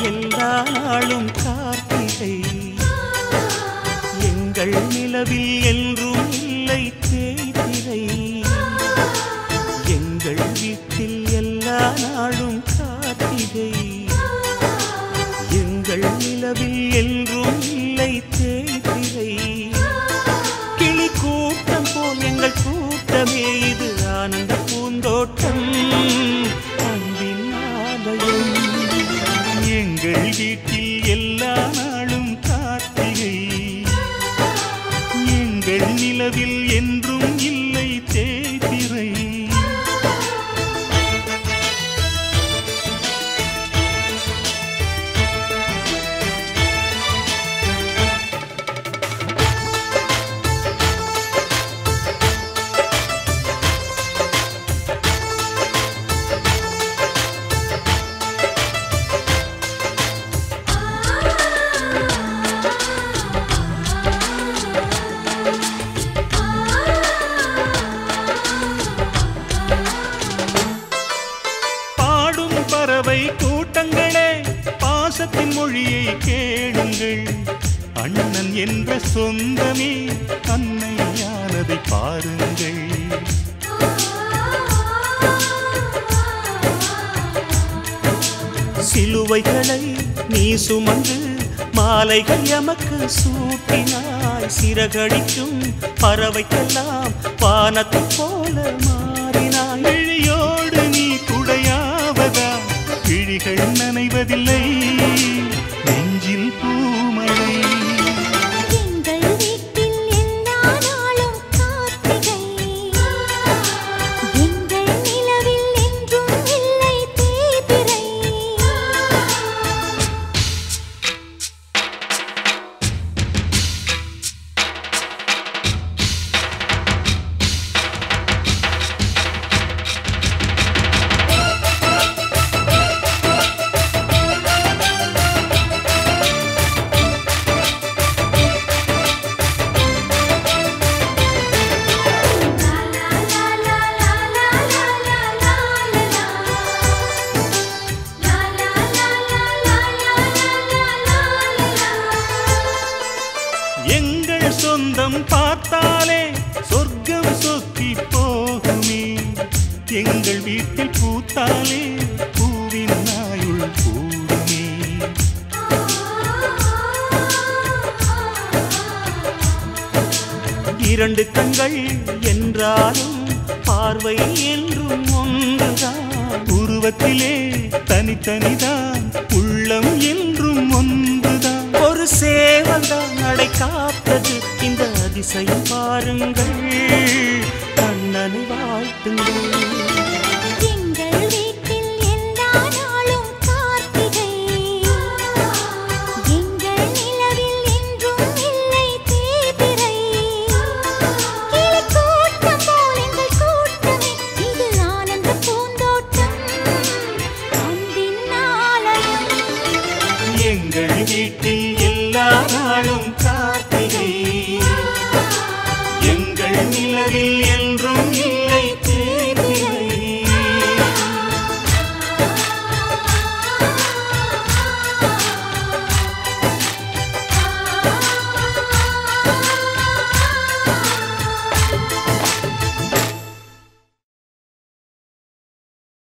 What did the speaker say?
எல்லா நாளும் கார்த்திகை எங்கள் நிலவில் என்றும் இல்லை தேய்பிறை எங்கள் வீட்டில் எல்லா நாளும் கார்த்திகை எங்கள் நிலவில் என்றும் இல்லை தேய்பிறை கிளி கூட்டம் போல் எங்கள் கூட்டமே இது ஆனந்த பூந்தோட்டம் அன்பின் ஆலயம் எங்கள் வீட்டில் எல்லா நாளும் கார்த்திகை எங்கள் நிலவில் என்றும் இல்லை தேய்பிறை பறவை கூட்டங்களே பாசத்தின் மொழியை கேளுங்கள் அண்ணன் என்ற சொந்தமே அன்னையானதை பாருங்கள் சிலுவைகளை நீ சுமந்து மாலைகள் எமக்கு சூட்டினாய் சிறகடிக்கும் பறவைக்கெல்லாம் வானத்தை போல மாறினாய் இழியோடு நீ குடையாவதா விழிகள் நனைவதில்லை நெஞ்சில் பூமழை எங்கள் வீட்டில் எல்லா நாளும் கார்த்திகை எங்கள் நிலவில் என்றும் இல்லை தேய்பிறை எங்கள் சொந்தம் பார்த்தாலே சொர்க்கம் சொத்தி போகுமே எங்கள் வீட்டில் பூத்தாலே பூவின் நாயுள் கூடுமே இரண்டு கண்கள் என்றாலும் பார்வை என்றும் ஒன்றுதான் உருவத்திலே தனித்தனிதான் உள்ளம் என்றும் ஒன்றுதான் ஒரு சேவல்தான் நடை காத்தது இந்த அதிசயம் பாருங்கள் கண்ணனை வாழ்த்துங்கள் எங்கள் வீட்டில் எல்லா நாளும் கார்த்திகை எங்கள் நிலவில் என்றும் இல்லை தேய்பிறை கிளி கூட்டம் போல் எங்கள் கூட்டமே இது ஆனந்த பூந்தோட்டம் அன்பின் ஆலயம் எங்கள் வீட்டில் எல்லா நாளும் கார்த்திகை எங்கள் நிலவில் என்றும்